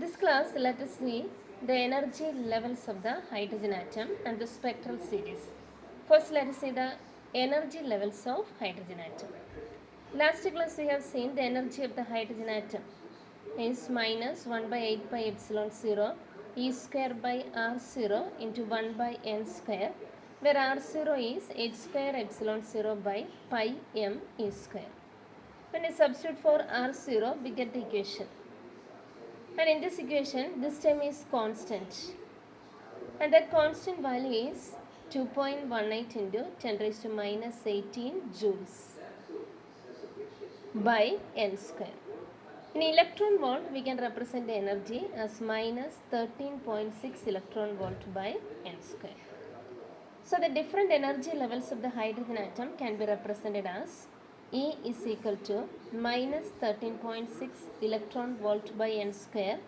this class, let us see the energy levels of the hydrogen atom and the spectral series. First, let us see the energy levels of hydrogen atom. Last class, we have seen the energy of the hydrogen atom is minus 1 by 8 pi epsilon 0 E square by R0 into 1 by N square, where R0 is H square epsilon 0 by pi M E square. When we substitute for R0, we get the equation. And in this equation, this term is constant. And that constant value is 2.18 into 10 raised to minus 18 joules by N square. In electron volt, we can represent the energy as minus 13.6 electron volt by N square. So the different energy levels of the hydrogen atom can be represented as E is equal to minus 13.6 electron volt by N square,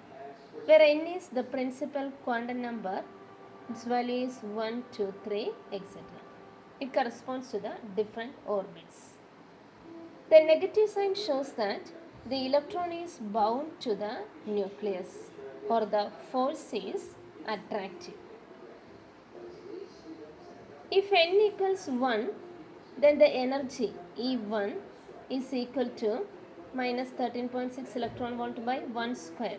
where N is the principal quantum number, its value is 1, 2, 3, etc. It corresponds to the different orbits. The negative sign shows that the electron is bound to the nucleus, or the force is attractive. If N equals 1, then the energy E1 is equal to minus 13.6 electron volt by 1 square.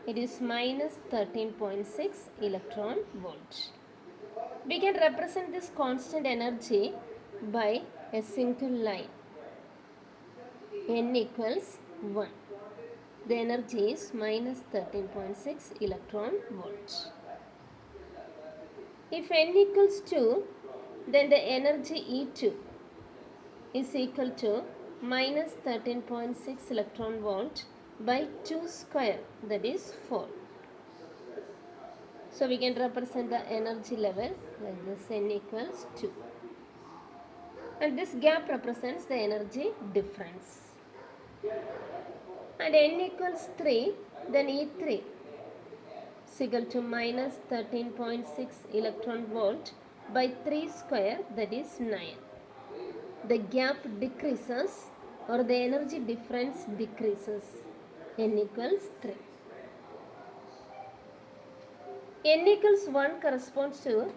It is minus 13.6 electron volt. We can represent this constant energy by a single line. N equals 1. The energy is minus 13.6 electron volt. If N equals 2, then the energy E2 is equal to minus 13.6 electron volt by 2 square, that is 4. So we can represent the energy level like this, N equals 2. And this gap represents the energy difference. And N equals 3, then E3 is equal to minus 13.6 electron volt by 3 square, that is 9. The gap decreases, or the energy difference decreases. N equals 3. N equals 1 corresponds to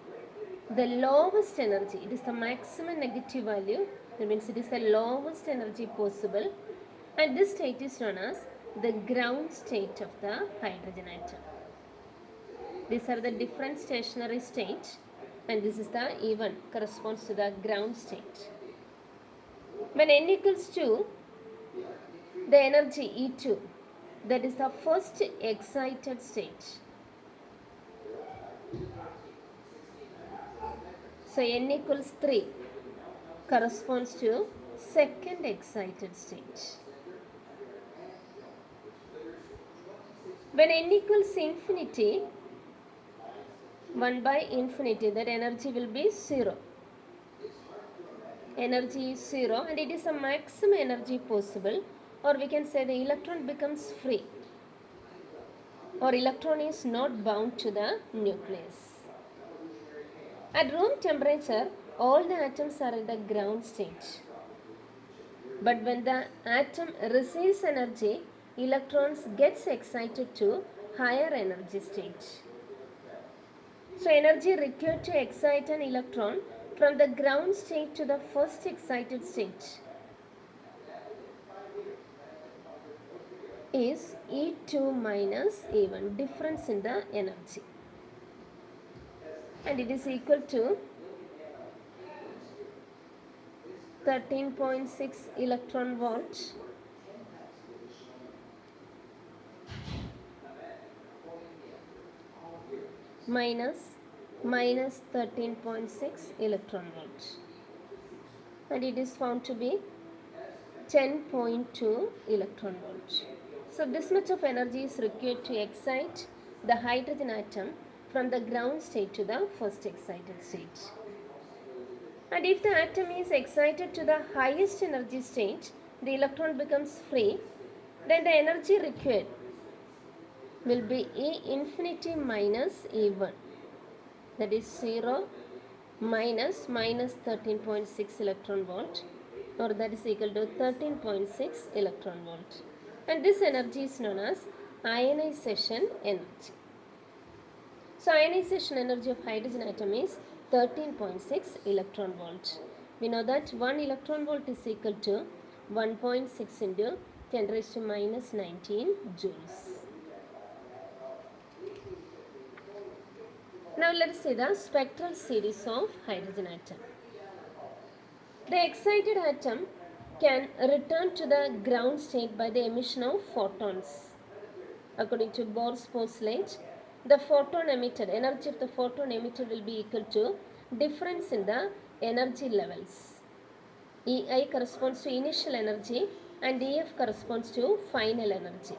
the lowest energy. It is the maximum negative value. That means it is the lowest energy possible. And this state is known as the ground state of the hydrogen atom. These are the different stationary states, and this is the E1 corresponds to the ground state. When N equals 2, the energy E2, that is the first excited state. So N equals 3 corresponds to second excited state. When N equals infinity, 1 by infinity, that energy will be 0. Energy is 0 and it is the maximum energy possible, or we can say the electron becomes free, or electron is not bound to the nucleus. At room temperature, all the atoms are in the ground state. But when the atom receives energy, electrons gets excited to higher energy state. So energy required to excite an electron from the ground state to the first excited state is E2 minus E1, difference in the energy. And it is equal to 13.6 electron volt minus 13.6 electron volt, and it is found to be 10.2 electron volt. So this much of energy is required to excite the hydrogen atom from the ground state to the first excited state. And if the atom is excited to the highest energy state, the electron becomes free, then the energy required will be E infinity minus E1, that is 0 minus 13.6 electron volt, or that is equal to 13.6 electron volt. And this energy is known as ionization energy. So ionization energy of hydrogen atom is 13.6 electron volt. We know that 1 electron volt is equal to 1.6 into 10 raised to minus 19 joules. Now let us see the spectral series of hydrogen atom. The excited atom can return to the ground state by the emission of photons. According to Bohr's postulate, the photon emitted, energy of the photon emitted will be equal to difference in the energy levels. EI corresponds to initial energy and EF corresponds to final energy.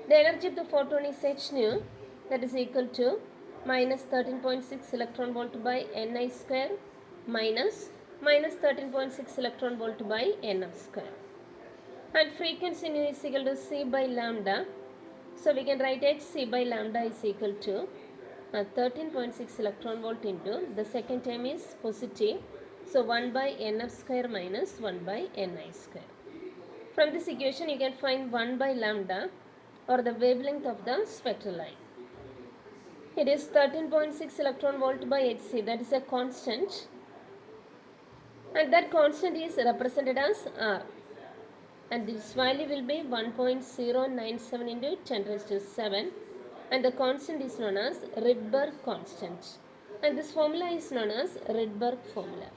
The energy of the photon is h nu, that is equal to minus 13.6 electron volt by Ni square minus 13.6 electron volt by Nf square. And frequency nu is equal to C by lambda. So we can write hc by lambda is equal to 13.6 electron volt into the second term is positive. So 1 by Nf square minus 1 by Ni square. From this equation you can find 1 by lambda or the wavelength of the spectral line. It is 13.6 electron volt by hc, that is a constant, and that constant is represented as R, and this value will be 1.097 into 10 raised to 7, and the constant is known as Rydberg constant, and this formula is known as Rydberg formula.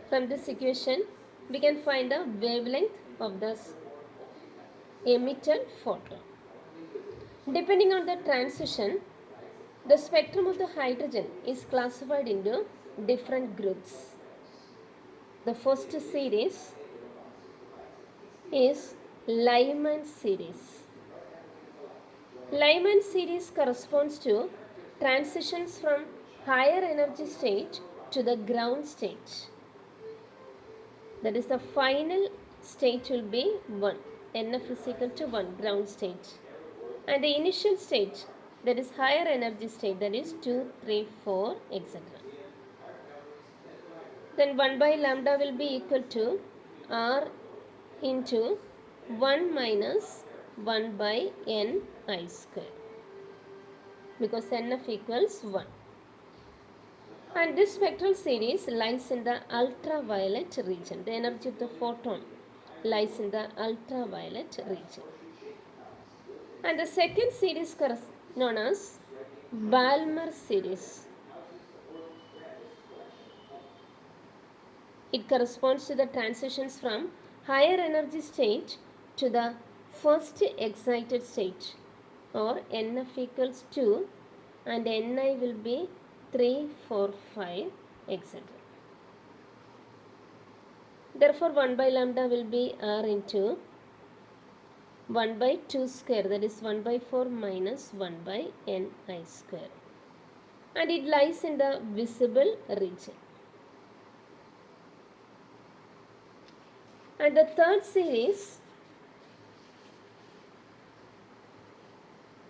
From this equation we can find the wavelength of the emitted photon. Depending on the transition, the spectrum of the hydrogen is classified into different groups. The first series is Lyman series. Lyman series corresponds to transitions from higher energy state to the ground state. That is, the final state will be 1. Nf is equal to 1, ground state. And the initial state, that is higher energy state, that is 2, 3, 4, etc. Then 1 by lambda will be equal to R into 1 minus 1 by Ni square, because Nf equals 1. And this spectral series lies in the ultraviolet region. The energy of the photon lies in the ultraviolet region. And the second series known as Balmer series. It corresponds to the transitions from higher energy state to the first excited state, or Nf equals 2 and Ni will be 3, 4, 5, etc. Therefore 1 by lambda will be R into 1 by 2 square, that is 1 by 4 minus 1 by Ni square, and it lies in the visible region. And the third series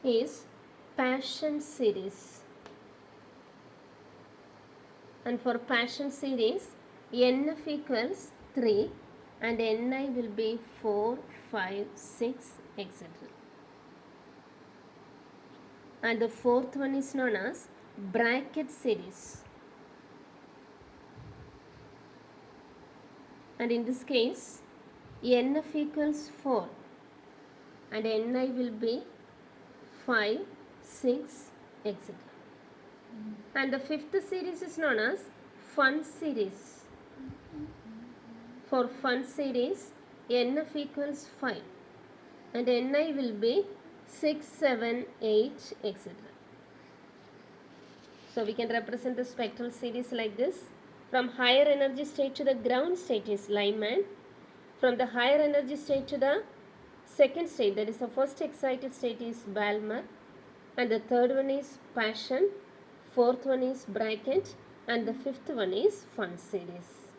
is Paschen series. And for Paschen series, Nf equals 3 and Ni will be 4, 5, 6, etc. And the fourth one is known as bracket series. And in this case, Nf equals 4 and Ni will be 5, 6, etc. And the fifth series is known as Fun series. For Fun series, Nf equals 5 and Ni will be 6, 7, 8, etc. So we can represent the spectral series like this. From higher energy state to the ground state is Lyman. From the higher energy state to the second state, that is the first excited state, is Balmer. And the third one is Paschen. Fourth one is bracket. And the fifth one is Fun series.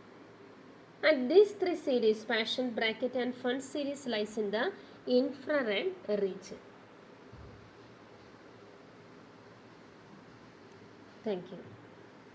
And these three series, Paschen, bracket and Fun series, lies in the infrared region. Thank you.